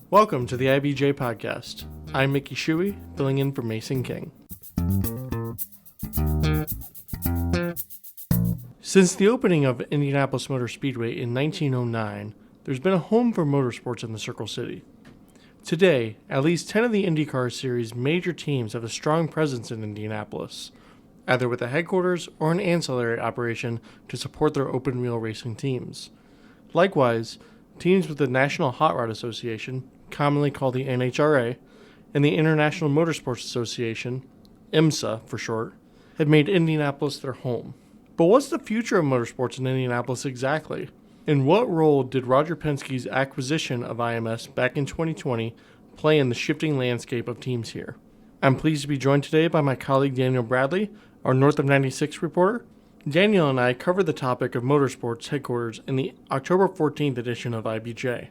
Welcome to the IBJ Podcast. I'm Mickey Shuey, filling in for Mason King. Since the opening of Indianapolis Motor Speedway in 1909, there's been a home for motorsports in the Circle City. Today, at least 10 of the IndyCar Series' major teams have a strong presence in Indianapolis, either with a headquarters or an ancillary operation to support their open-wheel racing teams. Likewise, teams with the National Hot Rod Association, commonly called the NHRA, and the International Motorsports Association, IMSA for short, have made Indianapolis their home. But what's the future of motorsports in Indianapolis exactly? And what role did Roger Penske's acquisition of IMS back in 2020 play in the shifting landscape of teams here? I'm pleased to be joined today by my colleague Daniel Bradley, our North of 96 reporter. Daniel and I covered the topic of motorsports headquarters in the October 14th edition of IBJ.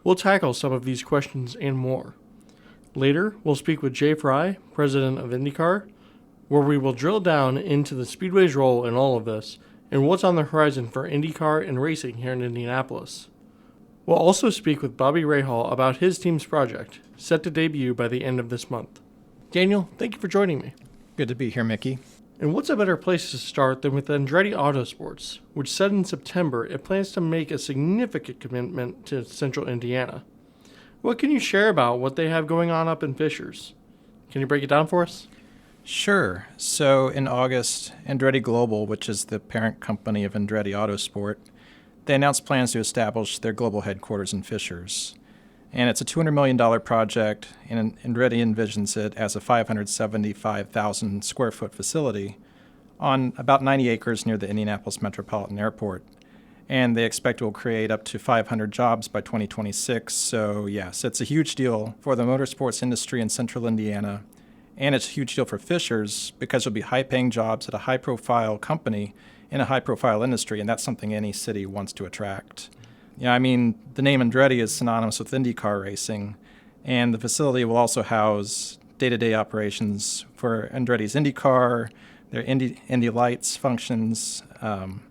We'll tackle some of these questions and more. Later, we'll speak with Jay Frye, president of IndyCar, where we will drill down into the Speedway's role in all of this and what's on the horizon for IndyCar and racing here in Indianapolis. We'll also speak with Bobby Rahal about his team's project, set to debut by the end of this month. Daniel, thank you for joining me. Good to be here, Mickey. And what's a better place to start than with Andretti Autosport, which said in September it plans to make a significant commitment to central Indiana. What can you share about what they have going on up in Fishers? Can you break it down for us? Sure. So in August, Andretti Global, which is the parent company of Andretti Autosport, they announced plans to establish their global headquarters in Fishers. And it's a $200 million project, and Andretti envisions it as a 575,000 square foot facility on about 90 acres near the Indianapolis Metropolitan Airport. And they expect it will create up to 500 jobs by 2026. So yes, it's a huge deal for the motorsports industry in central Indiana. And it's a huge deal for Fishers because it'll be high-paying jobs at a high-profile company in a high-profile industry, and that's something any city wants to attract. Yeah, I mean, the name Andretti is synonymous with IndyCar racing, and the facility will also house day-to-day operations for Andretti's IndyCar, their Indy Lights functions, and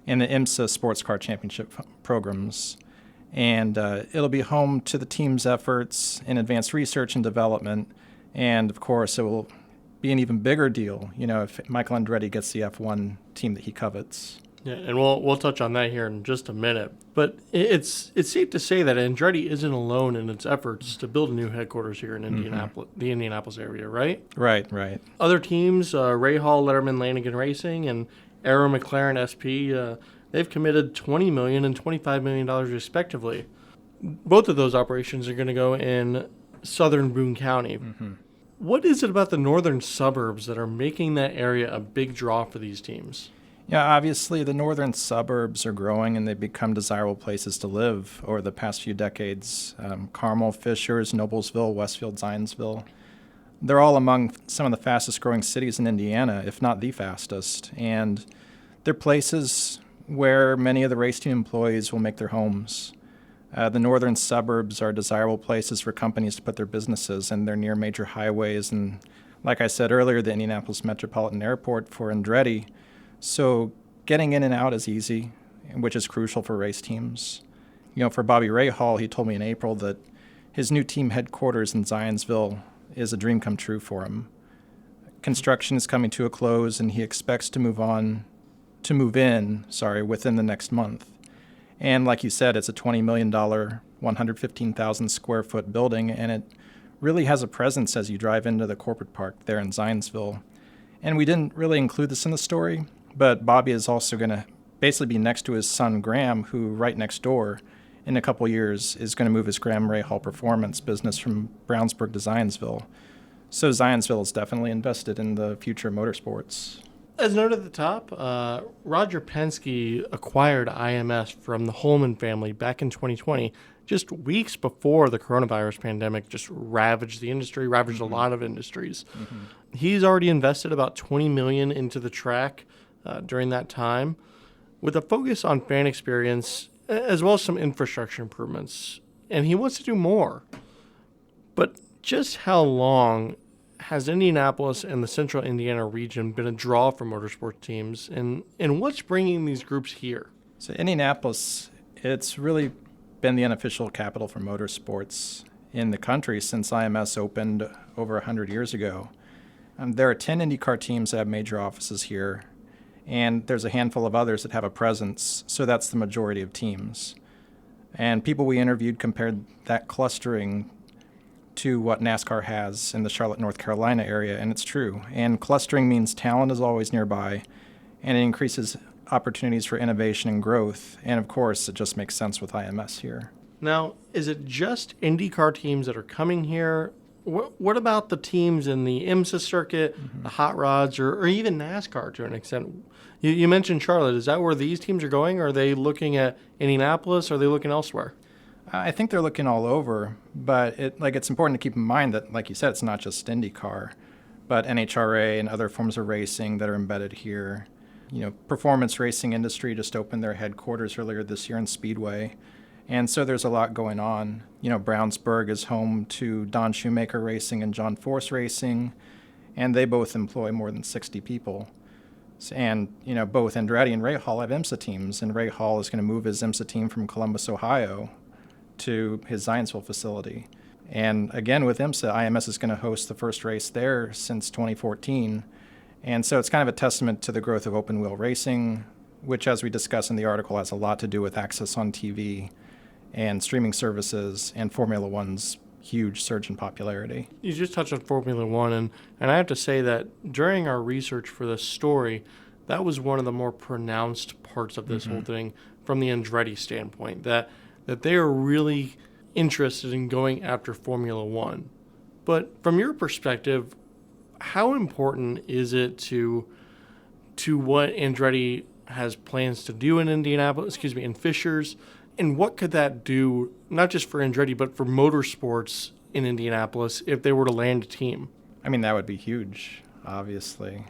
the IMSA Sports Car Championship programs. And it'll be home to the team's efforts in advanced research and development. And, of course, it will be an even bigger deal, if Michael Andretti gets the F1 team that he covets. Yeah, and we'll touch on that here in just a minute. But it's safe to say that Andretti isn't alone in its efforts to build a new headquarters here in Indianapolis, the Indianapolis area, right? Right. Other teams, Rahal, Letterman, Lanigan Racing, and Aero McLaren SP, they've committed $20 million and $25 million respectively. Both of those operations are going to go in southern Boone County. Mm-hmm. What is it about the northern suburbs that are making that area a big draw for these teams? Yeah, obviously the northern suburbs are growing and they've become desirable places to live over the past few decades. Carmel, Fishers, Noblesville, Westfield, Zionsville. They're all among some of the fastest growing cities in Indiana, if not the fastest. And they're places where many of the race team employees will make their homes. The northern suburbs are desirable places for companies to put their businesses, and they're near major highways and, like I said earlier, the Indianapolis Metropolitan Airport for Andretti. So getting in and out is easy, which is crucial for race teams. For Bobby Rahal, he told me in April that his new team headquarters in Zionsville is a dream come true for him. Construction is coming to a close, and he expects to move in within the next month. And like you said, it's a $20 million, 115,000 square foot building, and it really has a presence as you drive into the corporate park there in Zionsville. And we didn't really include this in the story, but Bobby is also going to basically be next to his son Graham, who right next door in a couple years is going to move his Graham Rahal Performance business from Brownsburg to Zionsville. So Zionsville is definitely invested in the future of motorsports. As noted at the top, Roger Penske acquired IMS from the Holman family back in 2020, just weeks before the coronavirus pandemic just ravaged the industry, ravaged a lot of industries. Mm-hmm. He's already invested about $20 million into the track during that time, with a focus on fan experience as well as some infrastructure improvements. And he wants to do more. But just how long has Indianapolis and the central Indiana region been a draw for motorsport teams, and what's bringing these groups here? So Indianapolis, it's really been the unofficial capital for motorsports. in the country since IMS opened over 100 years ago. There are 10 IndyCar teams that have major offices here, and there's a handful of others that have a presence, so that's the majority of teams. And people we interviewed compared that clustering to what NASCAR has in the Charlotte, North Carolina area, and it's true. And clustering means talent is always nearby, and it increases opportunities for innovation and growth, and of course, it just makes sense with IMS here. Now, is it just IndyCar teams that are coming here? What about the teams in the IMSA circuit, the hot rods, or even NASCAR to an extent? You mentioned Charlotte. Is that where these teams are going? Are they looking at Indianapolis? Or are they looking elsewhere? I think they're looking all over, but it's important to keep in mind that, like you said, it's not just IndyCar, but NHRA and other forms of racing that are embedded here. Performance racing industry just opened their headquarters earlier this year in Speedway. And so there's a lot going on. Brownsburg is home to Don Shoemaker Racing and John Force Racing, and they both employ more than 60 people. And, both Andretti and Rahal have IMSA teams, and Rahal is going to move his IMSA team from Columbus, Ohio to his Zionsville facility. And again, with IMSA, IMS is going to host the first race there since 2014. And so it's kind of a testament to the growth of open wheel racing, which, as we discuss in the article, has a lot to do with access on TV and streaming services and Formula One's huge surge in popularity. You just touched on Formula One, and I have to say that during our research for this story, that was one of the more pronounced parts of this whole thing from the Andretti standpoint, that they are really interested in going after Formula One. But from your perspective, how important is it to what Andretti has plans to do in in Fishers? And what could that do, not just for Andretti, but for motorsports in Indianapolis if they were to land a team? That would be huge, obviously.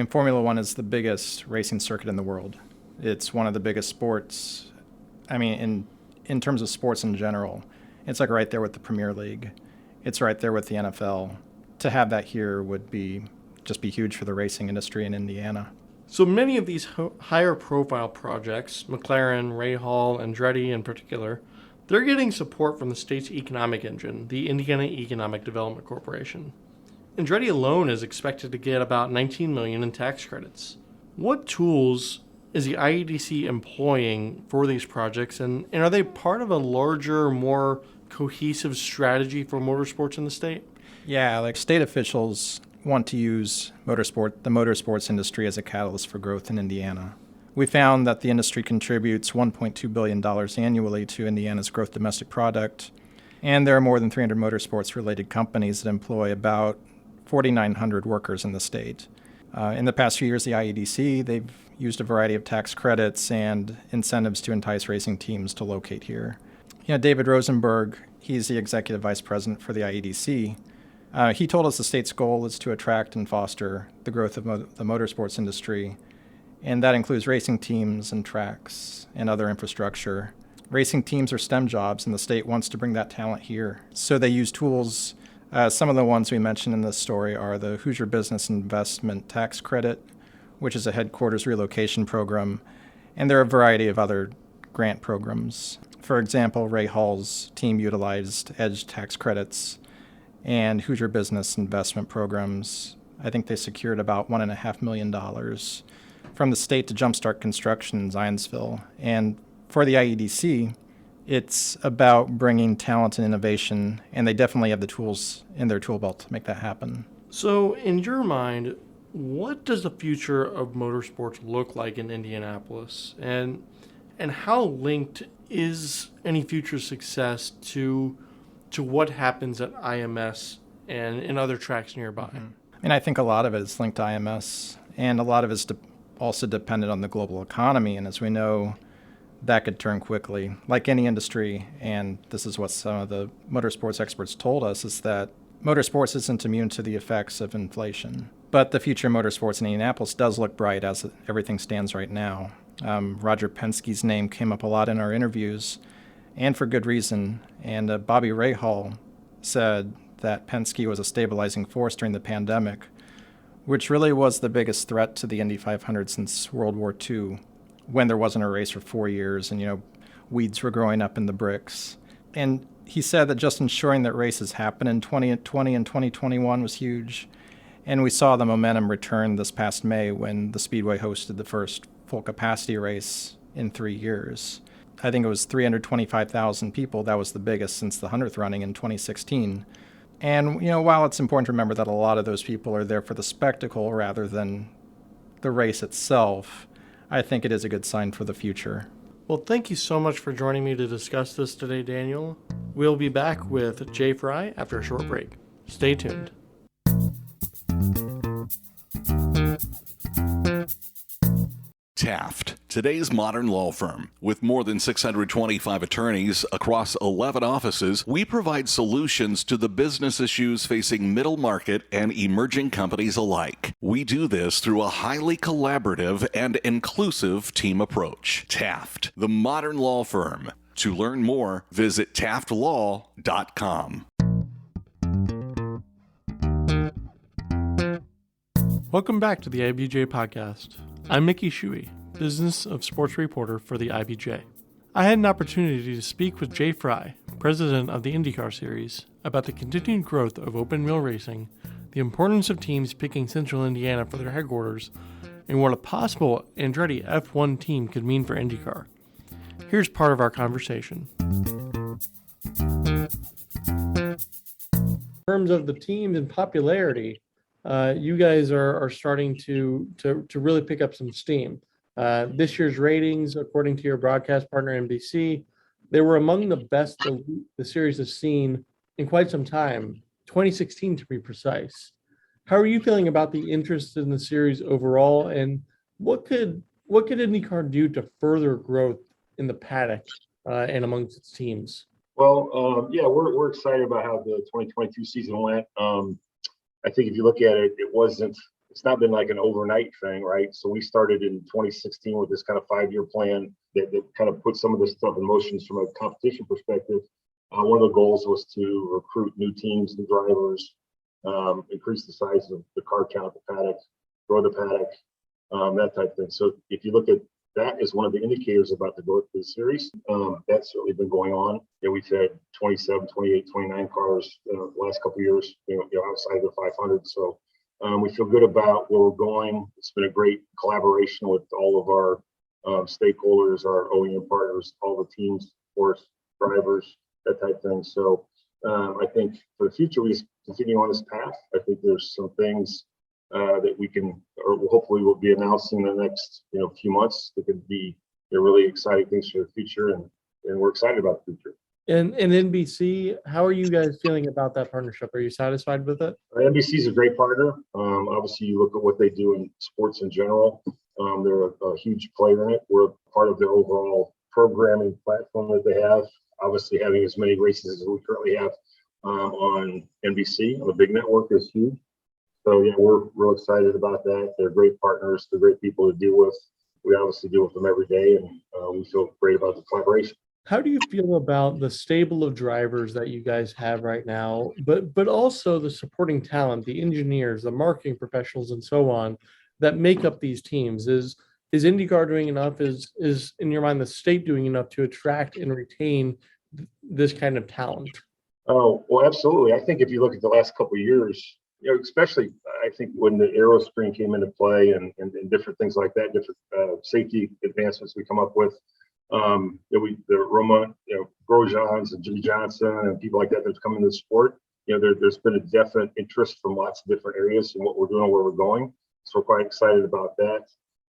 Formula One is the biggest racing circuit in the world. It's one of the biggest sports, in terms of sports in general. It's right there with the Premier League. It's right there with the NFL. To have that here would just be huge for the racing industry in Indiana. So many of these higher profile projects, McLaren, Rahal, Andretti in particular, they're getting support from the state's economic engine, the Indiana Economic Development Corporation. Andretti alone is expected to get about $19 million in tax credits. What tools is the IEDC employing for these projects, and are they part of a larger, more cohesive strategy for motorsports in the state? Yeah, state officials want to use the motorsports industry as a catalyst for growth in Indiana. We found that the industry contributes $1.2 billion annually to Indiana's gross domestic product, and there are more than 300 motorsports-related companies that employ about 4,900 workers in the state. In the past few years, the IEDC, they've used a variety of tax credits and incentives to entice racing teams to locate here. David Rosenberg, he's the executive vice president for the IEDC. He told us the state's goal is to attract and foster the growth of the motorsports industry, and that includes racing teams and tracks and other infrastructure. Racing teams are STEM jobs, and the state wants to bring that talent here. So they use tools. Some of the ones we mentioned in this story are the Hoosier Business Investment Tax Credit, which is a headquarters relocation program, and there are a variety of other grant programs. For example, Rahal's team utilized EDGE tax credits and Hoosier Business Investment programs. I think they secured about $1.5 million from the state to jumpstart construction in Zionsville. And for the IEDC, it's about bringing talent and innovation, and they definitely have the tools in their tool belt to make that happen. So in your mind, what does the future of motorsports look like in Indianapolis? And how linked is any future success to what happens at IMS and in other tracks nearby? I think a lot of it is linked to IMS, and a lot of it is also dependent on the global economy. And as we know, that could turn quickly, like any industry. And this is what some of the motorsports experts told us, is that motorsports isn't immune to the effects of inflation. But the future of motorsports in Indianapolis does look bright as everything stands right now. Roger Penske's name came up a lot in our interviews, and for good reason. And Bobby Rahal said that Penske was a stabilizing force during the pandemic, which really was the biggest threat to the Indy 500 since World War II, when there wasn't a race for 4 years and, weeds were growing up in the bricks. And He said that just ensuring that races happen in 2020 and 2021 was huge. And we saw the momentum return this past May when the Speedway hosted the first full capacity race in 3 years. I think it was 325,000 people. That was the biggest since the 100th running in 2016. And, while it's important to remember that a lot of those people are there for the spectacle rather than the race itself, I think it is a good sign for the future. Well, thank you so much for joining me to discuss this today, Daniel. We'll be back with Jay Frye after a short break. Stay tuned. Taft, today's modern law firm. With more than 625 attorneys across 11 offices, we provide solutions to the business issues facing middle market and emerging companies alike. We do this through a highly collaborative and inclusive team approach. Taft, the modern law firm. To learn more, visit taftlaw.com. Welcome back to the IBJ Podcast. I'm Mickey Shuey, Business of Sports reporter for the IBJ. I had an opportunity to speak with Jay Frye, president of the IndyCar Series, about the continued growth of open-wheel racing, the importance of teams picking Central Indiana for their headquarters, and what a possible Andretti F1 team could mean for IndyCar. Here's part of our conversation. In terms of the teams and popularity, you guys are starting to really pick up some steam. This year's ratings, according to your broadcast partner NBC, they were among the best the series has seen in quite some time, 2016 to be precise. How are you feeling about the interest in the series overall, and what could IndyCar do to further growth in the paddock and amongst its teams? Well, we're excited about how the 2022 season went. I think if you look at it, it's not been like an overnight thing, right? So we started in 2016 with this kind of 5-year plan that kind of put some of this stuff in motion from a competition perspective. One of the goals was to recruit new teams, new drivers, increase the size of the car count, the paddock, grow the paddock, that type of thing. So if you look at that is one of the indicators about the growth of the series. That's certainly been going on. We've had 27, 28, 29 cars the last couple of years, outside the 500. So we feel good about where we're going. It's been a great collaboration with all of our stakeholders, our OEM partners, all the teams, of course, drivers, that type of thing. So I think for the future, we continue on this path. I think there's some things that we can, or hopefully we'll be announcing in the next few months that could be really exciting things for the future, and we're excited about the future. And NBC, how are you guys feeling about that partnership? Are you satisfied with it? NBC is a great partner. Obviously, you look at what they do in sports in general. They're a huge player in it. We're part of their overall programming platform that they have. Obviously, having as many races as we currently have on NBC on the big network is huge. So yeah, we're real excited about that. They're great partners. They're great people to deal with. We obviously deal with them every day, and we feel great about the collaboration. How do you feel about the stable of drivers that you guys have right now, but also the supporting talent, the engineers, the marketing professionals, and so on that make up these teams? Is IndyCar doing enough? Is in your mind the state doing enough to attract and retain this kind of talent? Oh, well, absolutely. I think if you look at the last couple of years, especially I think when the aero screen came into play and different things like that, different safety advancements we come up with. The Roma, Grosjeans and Jimmy Johnson and people like that that's come into the sport. There's been a definite interest from lots of different areas in what we're doing and where we're going. So we're quite excited about that.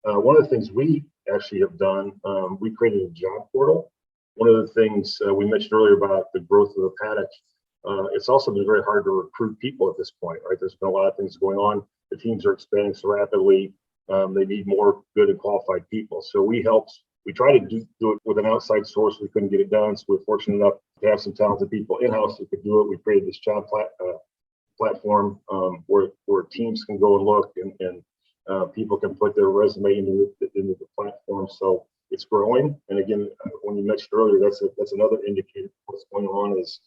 One of the things we actually have done, we created a job portal. One of the things we mentioned earlier about the growth of the paddock, it's also been very hard to recruit people at this point, right? There's been a lot of things going on. The teams are expanding so rapidly. They need more good and qualified people. So we try to do it with an outside source. We couldn't get it done. So we're fortunate enough to have some talented people in-house who could do it. We created this job platform where teams can go and look and people can put their resume into the platform. So it's growing. And again, when you mentioned earlier, that's another indicator of what's going on is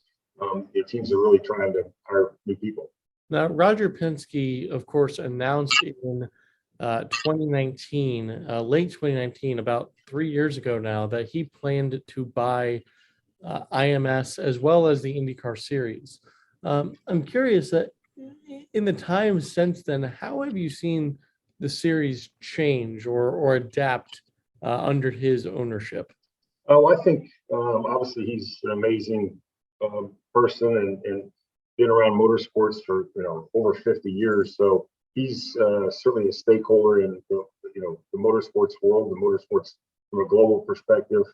the teams are really trying to hire new people. Now, Roger Penske, of course, announced in 2019, late 2019, about 3 years ago now, that he planned to buy IMS, as well as the IndyCar series. I'm curious that in the time since then, how have you seen the series change or adapt under his ownership? Oh, I think obviously he's an amazing person and been around motorsports for over 50 years. So he's certainly a stakeholder in the motorsports world, the motorsports from a global perspective.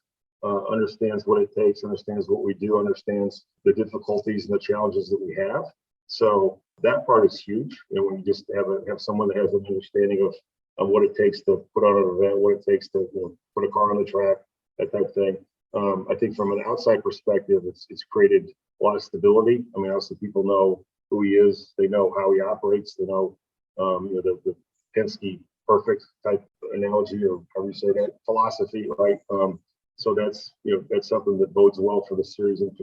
Understands what it takes, understands what we do, understands the difficulties and the challenges that we have. So that part is huge. When you just have someone that has an understanding of what it takes to put on an event, what it takes to put a car on the track, that type of thing. I think from an outside perspective, it's created a lot of stability. I mean, obviously people know who he is, they know how he operates, they know the Penske perfect type analogy, or however you say that, philosophy, right? So that's something that bodes well for the series and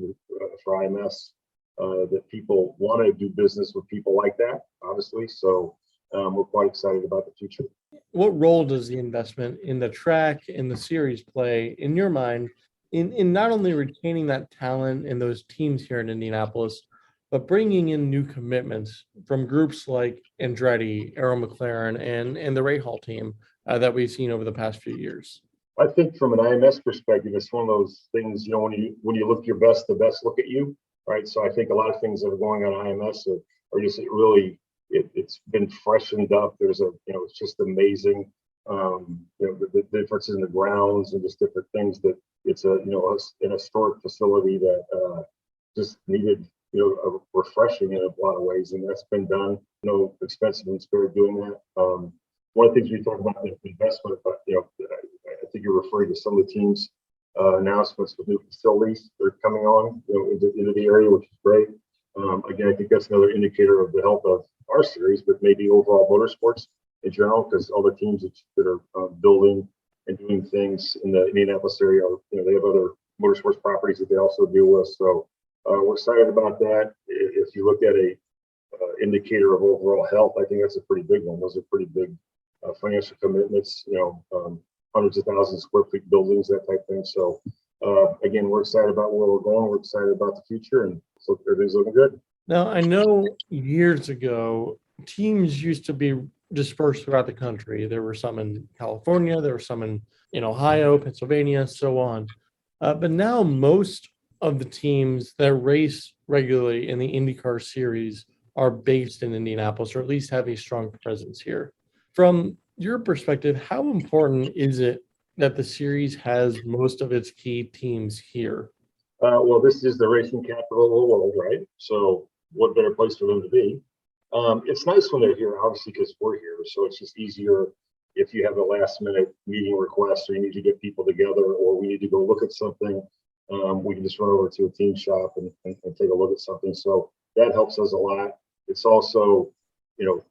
for IMS, that people want to do business with people like that, obviously. So we're quite excited about the future. What role does the investment in the track and the series play, in your mind, in not only retaining that talent and those teams here in Indianapolis, but bringing in new commitments from groups like Andretti, Aero McLaren, and the Rahal team that we've seen over the past few years? I think from an IMS perspective, it's one of those things, when you look your best, the best look at you, right? So I think a lot of things that are going on IMS are just really, it's been freshened up. There's it's just amazing. The differences in the grounds and just different things that it's an historic facility that just needed, a refreshing in a lot of ways. And that's been done, no expensive and spirit doing that. One of the things we talk about the investment, but I think you're referring to some of the teams' announcements with new facilities that are coming on into the area, which is great. Again, I think that's another indicator of the health of our series, but maybe overall motorsports in general, because all the teams that are building and doing things in the Indianapolis area, they have other motorsports properties that they also deal with. So we're excited about that. If you look at a indicator of overall health, I think that's a pretty big one. Those are pretty big financial commitments. Hundreds of thousands of square feet buildings, that type of thing. So again, we're excited about where we're going. We're excited about the future, and so everything's looking good. Now, I know years ago, teams used to be dispersed throughout the country. There were some in California, there were some in Ohio, Pennsylvania, so on. But now most of the teams that race regularly in the IndyCar series are based in Indianapolis, or at least have a strong presence here. From your perspective, how important is it that the series has most of its key teams here? Well, this is the racing capital of the world, right? So what better place for them to be? It's nice when they're here, obviously, because we're here. So it's just easier if you have a last minute meeting request, or you need to get people together, or we need to go look at something. We can just run over to a team shop and take a look at something. So that helps us a lot. It's also,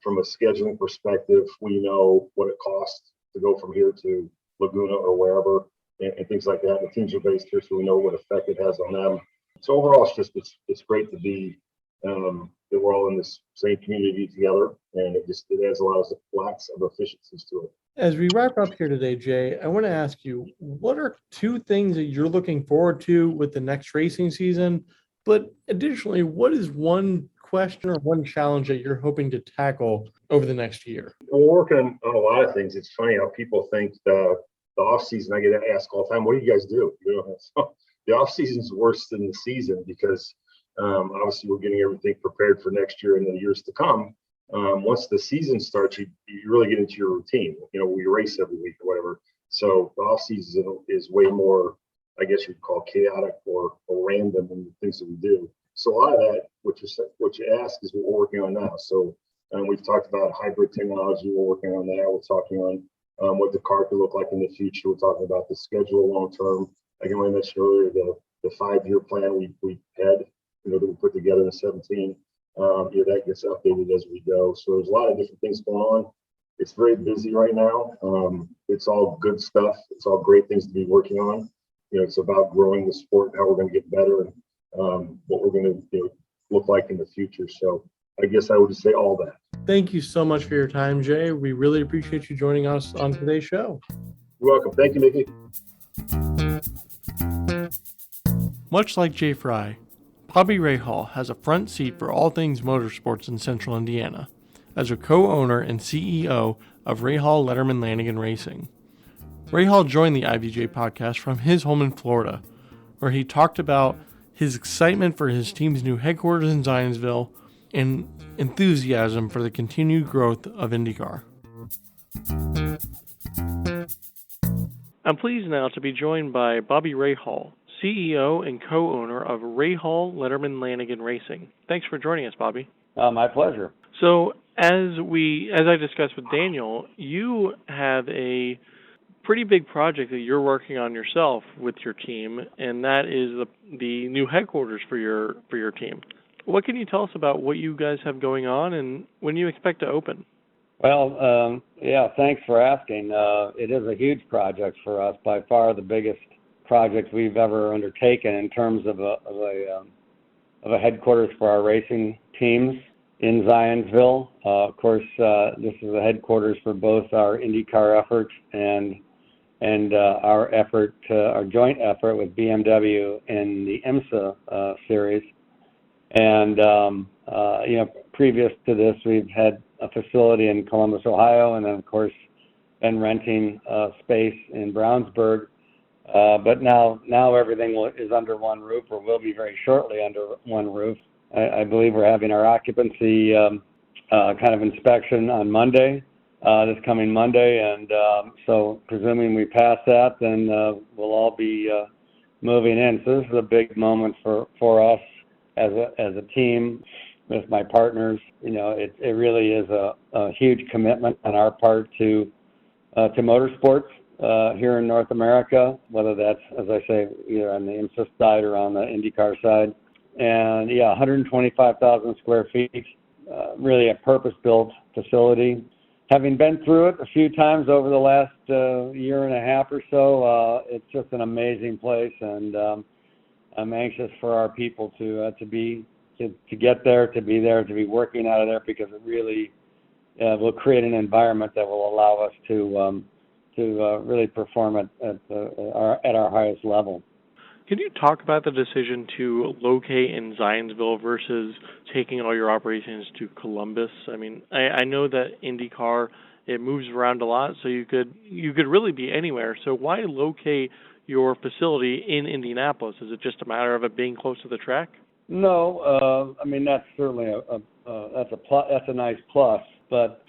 from a scheduling perspective, we know what it costs to go from here to Laguna or wherever, and things like that. The teams are based here, so we know what effect it has on them. So overall, it's great to be that we're all in this same community together, and it has lots of efficiencies to it. As we wrap up here today, Jay, I want to ask you, what are two things that you're looking forward to with the next racing season? But additionally, what is one question or one challenge that you're hoping to tackle over the next year? We're working on a lot of things. It's funny how people think the off season, I get asked all the time, what do you guys do? So the off season is worse than the season because obviously we're getting everything prepared for next year and the years to come. Once the season starts, you really get into your routine. We race every week or whatever. So the off season is way more, I guess you'd call chaotic or random in the things that we do. So a lot of that, what you ask, is what we're working on now. So we've talked about hybrid technology. We're working on that. We're talking on what the car could look like in the future. We're talking about the schedule long term. Like I mentioned earlier, the 5-year plan we had, that we put together in 2017. That gets updated as we go. So there's a lot of different things going on. It's very busy right now. It's all good stuff. It's all great things to be working on. It's about growing the sport, how we're going to get better, and what we're going to look like in the future. So I guess I would just say all that. Thank you so much for your time, Jay. We really appreciate you joining us on today's show. You're welcome. Thank you, Mickey. Much like Jay Frye, Bobby Rahal has a front seat for all things motorsports in central Indiana, as a co-owner and CEO of Rahal Letterman Lanigan Racing. Rahal joined the IBJ Podcast from his home in Florida, where he talked about his excitement for his team's new headquarters in Zionsville and enthusiasm for the continued growth of IndyCar. I'm pleased now to be joined by Bobby Rahal, CEO and co-owner of Rahal Letterman Lanigan Racing. Thanks for joining us, Bobby. My pleasure. So, as I discussed with Daniel, you have a pretty big project that you're working on yourself with your team, and that is the new headquarters for your team. What can you tell us about what you guys have going on and when you expect to open? Well, thanks for asking. It is a huge project for us, by far the biggest project we've ever undertaken in terms of a headquarters for our racing teams in Zionsville. Of course, this is a headquarters for both our IndyCar efforts and our joint effort with BMW in the IMSA series. And previous to this, we've had a facility in Columbus, Ohio, and then of course been renting space in Brownsburg. But now everything is under one roof, or will be very shortly under one roof. I believe we're having our occupancy kind of inspection on Monday, this coming Monday, and so presuming we pass that, then we'll all be moving in. So this is a big moment for us as a team with my partners. It really is a huge commitment on our part to motorsports here in North America, whether that's, as I say, either on the IMSA side or on the IndyCar side. And 125,000 square feet, really a purpose-built facility. Having been through it a few times over the last year and a half or so, it's just an amazing place, and I'm anxious for our people to get there, to be there, to be working out of there, because it really will create an environment that will allow us to really perform at our highest level. Can you talk about the decision to locate in Zionsville versus taking all your operations to Columbus? I mean, I know that IndyCar, it moves around a lot, so you could really be anywhere. So why locate your facility in Indianapolis? Is it just a matter of it being close to the track? No, that's certainly that's a nice plus. But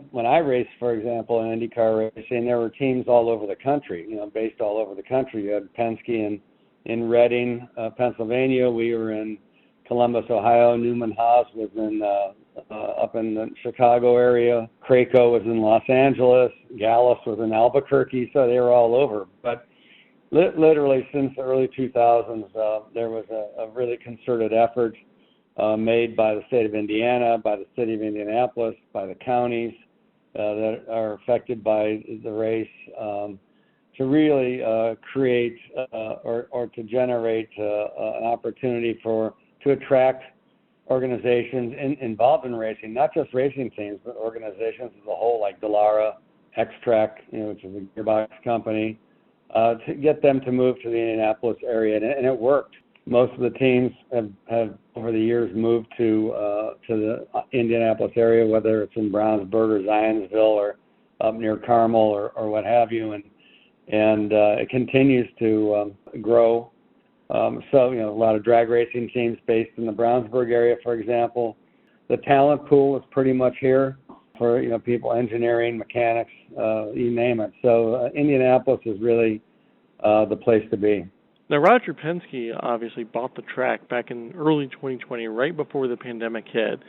when I raced, for example, in IndyCar racing, there were teams all over the country. Based all over the country. You had Penske in Reading, Pennsylvania. We were in Columbus, Ohio. Newman Haas was up in the Chicago area. Craco was in Los Angeles. Gallus was in Albuquerque. So they were all over. But literally since the early 2000s, there was a really concerted effort made by the state of Indiana, by the city of Indianapolis, by the counties that are affected by the race, to really create or to generate an opportunity to attract organizations involved in racing, not just racing teams, but organizations as a whole, like Dallara, X-Track, which is a gearbox company, to get them to move to the Indianapolis area, and it worked. Most of the teams have over the years moved to the Indianapolis area, whether it's in Brownsburg or Zionsville or up near Carmel or what have you, and it continues to grow. So a lot of drag racing teams based in the Brownsburg area, for example. The talent pool is pretty much here for people, engineering, mechanics, you name it. So Indianapolis is really the place to be. Now, Roger Penske obviously bought the track back in early 2020, right before the pandemic hit.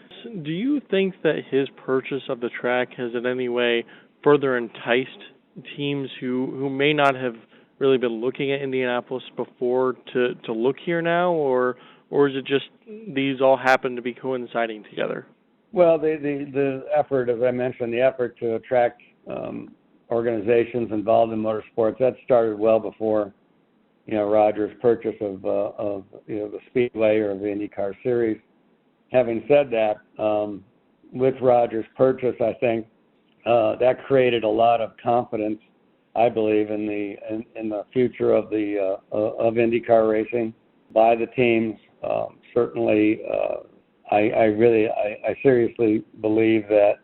Do you think that his purchase of the track has in any way further enticed teams who may not have really been looking at Indianapolis before to look here now, or is it just these all happen to be coinciding together? Well, the effort, as I mentioned, the effort to attract organizations involved in motorsports, that started well before Roger's purchase of the Speedway or the IndyCar Series. Having said that, with Roger's purchase, I think that created a lot of confidence, I believe, in the future of IndyCar racing. by the teams. Certainly, I seriously believe that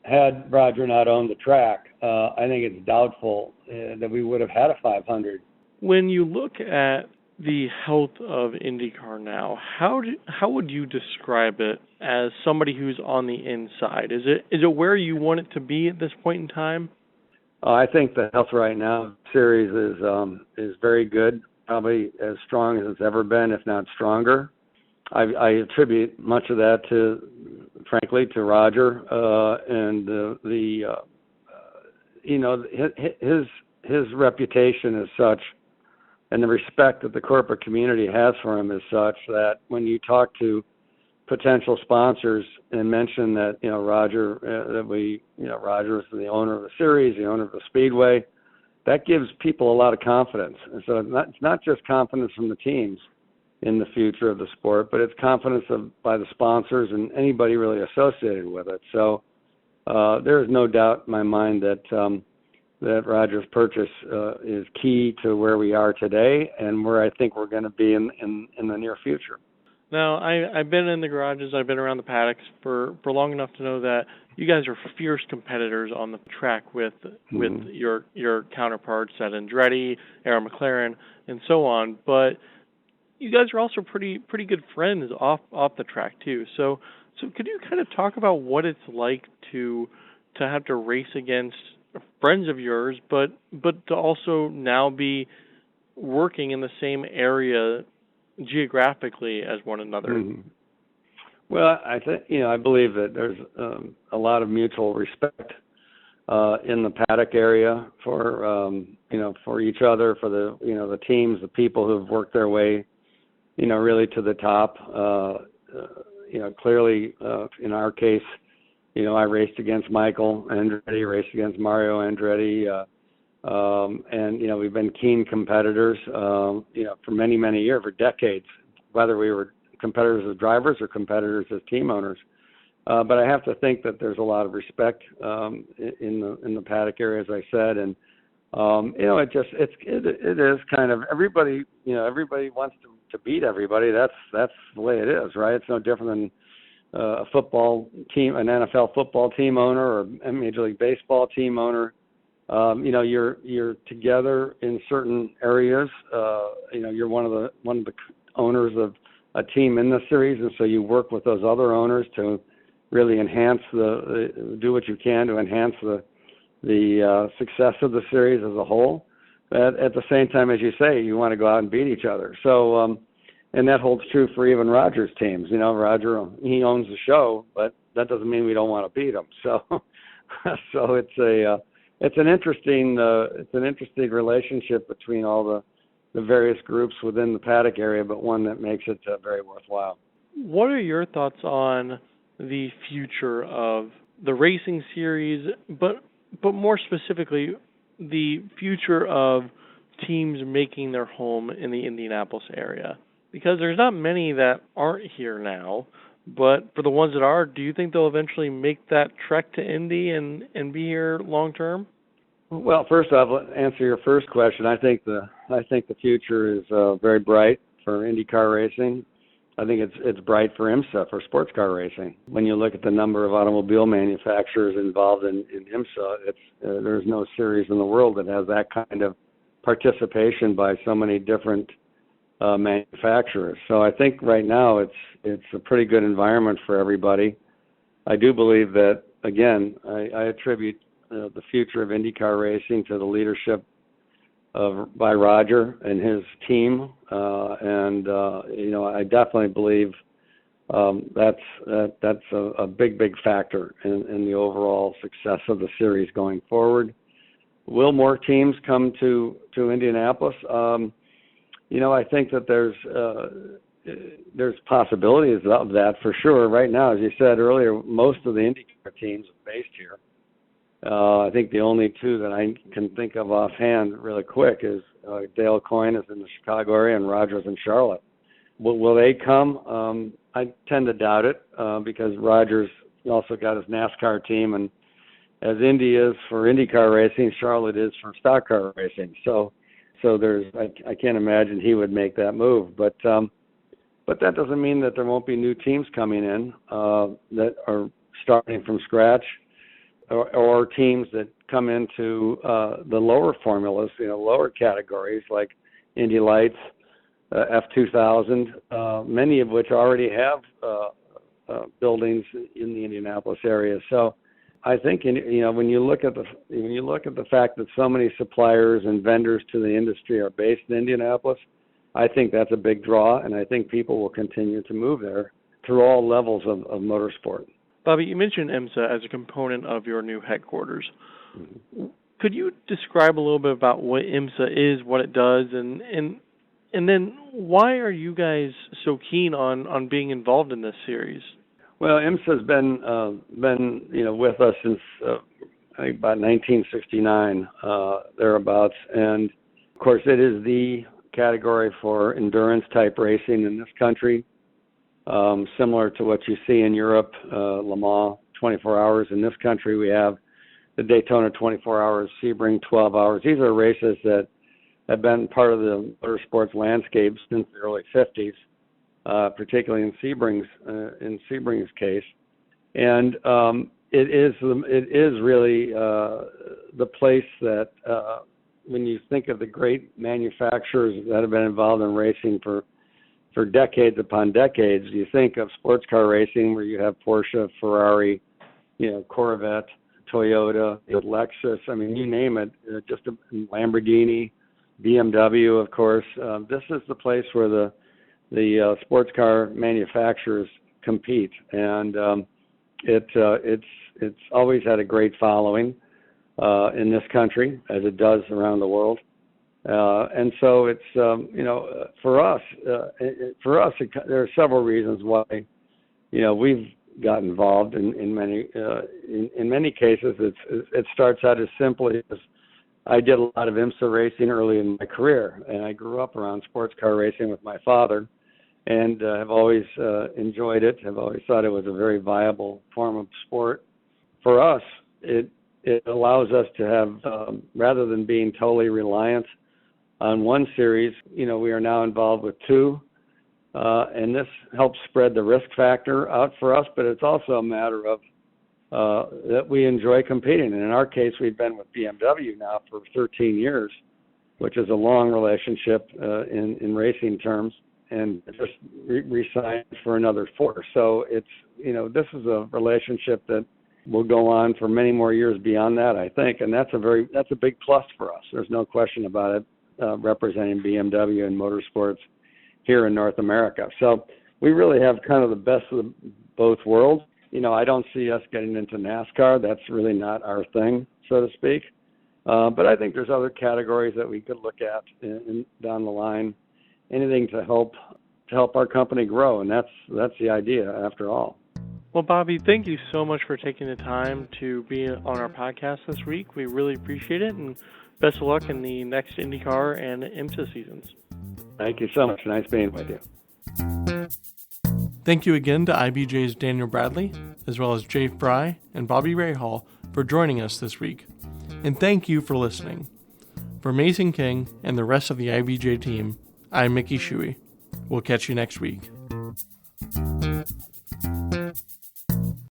had Roger not owned the track, I think it's doubtful that we would have had a 500. When you look at the health of IndyCar now, how would you describe it as somebody who's on the inside? Is it where you want it to be at this point in time? I think the health right now of the series is very good, probably as strong as it's ever been, if not stronger. I attribute much of that frankly, to Roger and his reputation is such, and the respect that the corporate community has for him is such that when you talk to potential sponsors and mention that Roger is the owner of the series, the owner of the Speedway, that gives people a lot of confidence. And so it's not just confidence from the teams in the future of the sport, but it's confidence by the sponsors and anybody really associated with it. So there is no doubt in my mind that Roger's purchase is key to where we are today and where I think we're going to be in the near future. Now, I've been in the garages, I've been around the paddocks for long enough to know that you guys are fierce competitors on the track with your counterparts at Andretti, McLaren, and so on. But you guys are also pretty good friends off the track too. So could you kind of talk about what it's like to have to race against friends of yours, but to also now be working in the same area geographically as one another? Mm-hmm. Well, I believe that there's a lot of mutual respect in the paddock area for each other, for the teams, the people who've worked their way really to the top. Clearly, in our case, I raced against Michael Andretti, raced against Mario Andretti, and we've been keen competitors, for many, many years, for decades, whether we were competitors as drivers or competitors as team owners. But I have to think that there's a lot of respect in the paddock area, as I said, and it is kind of everybody. Everybody wants to beat everybody. That's the way it is, right? It's no different than a football team, an NFL football team owner, or a Major League Baseball team owner. You're together in certain areas. You're one of the owners of a team in the series, and so you work with those other owners to really enhance do what you can to enhance the success of the series as a whole. But at the same time, as you say, you want to go out and beat each other. So, and that holds true for even Roger's teams. Roger, he owns the show, but that doesn't mean we don't want to beat him. So, it's an interesting relationship between all the various groups within the paddock area, but one that makes it very worthwhile. What are your thoughts on the future of the racing series, but more specifically, the future of teams making their home in the Indianapolis area? Because there's not many that aren't here now, but for the ones that are, do you think they'll eventually make that trek to Indy and be here long term? Well, first off, to answer your first question, I think the future is very bright for IndyCar racing. I think it's bright for IMSA, for sports car racing. When you look at the number of automobile manufacturers involved in IMSA, there's no series in the world that has that kind of participation by so many different manufacturers. So I think right now it's a pretty good environment for everybody. I do believe that, again, I attribute the future of IndyCar racing to the leadership by Roger and his team, and I definitely believe that's a big factor in the overall success of the series going forward. Will more teams come to Indianapolis? I think that there's possibilities of that for sure. Right now, as you said earlier, most of the IndyCar teams are based here. I think the only two that I can think of offhand really quick is Dale Coyne is in the Chicago area and Rogers in Charlotte. Will they come? I tend to doubt it because Rogers also got his NASCAR team, and as Indy is for IndyCar racing, Charlotte is for stock car racing. So So I can't imagine he would make that move. But that doesn't mean that there won't be new teams coming in that are starting from scratch, or teams that come into the lower formulas, lower categories like Indy Lights, F2000, many of which already have buildings in the Indianapolis area. So I think when you look at the fact that so many suppliers and vendors to the industry are based in Indianapolis, I think that's a big draw, and I think people will continue to move there through all levels of motorsport. Bobby, you mentioned IMSA as a component of your new headquarters. Mm-hmm. Could you describe a little bit about what IMSA is, what it does, and then why are you guys so keen on being involved in this series? Well, IMSA has been with us since I think about 1969 thereabouts, and of course it is the category for endurance type racing in this country, similar to what you see in Europe, Le Mans 24 hours. In this country we have the Daytona 24 hours, Sebring 12 hours. These are races that have been part of the motorsports landscape since the early 50s, particularly in Sebring's case, and it is really the place that when you think of the great manufacturers that have been involved in racing for decades upon decades, you think of sports car racing where you have Porsche, Ferrari, Corvette, Toyota, Lexus. I mean, you name it. Just a Lamborghini, BMW, of course. This is the place where the sports car manufacturers compete, and it's always had a great following in this country, as it does around the world. And so it's for us there are several reasons why we've got involved in many cases. It starts out as simply as I did a lot of IMSA racing early in my career, and I grew up around sports car racing with my father, and have always enjoyed it. I've always thought it was a very viable form of sport. For us, it allows us to have, rather than being totally reliant on one series, we are now involved with two, and this helps spread the risk factor out for us, but it's also a matter of that we enjoy competing. And in our case, we've been with BMW now for 13 years, which is a long relationship in racing terms, and just re-signed for another 4. So it's, this is a relationship that will go on for many more years beyond that, I think, and that's a big plus for us. There's no question about it, representing BMW and motorsports here in North America. So we really have kind of the best of both worlds. I don't see us getting into NASCAR. That's really not our thing, so to speak. But I think there's other categories that we could look at down the line. Anything to help our company grow, and that's the idea after all. Well, Bobby, thank you so much for taking the time to be on our podcast this week. We really appreciate it, and best of luck in the next IndyCar and IMSA seasons. Thank you so much. Nice being with you. Thank you again to IBJ's Daniel Bradley, as well as Jay Frye and Bobby Rahal for joining us this week. And thank you for listening. For Mason King and the rest of the IBJ team, I'm Mickey Shuey. We'll catch you next week.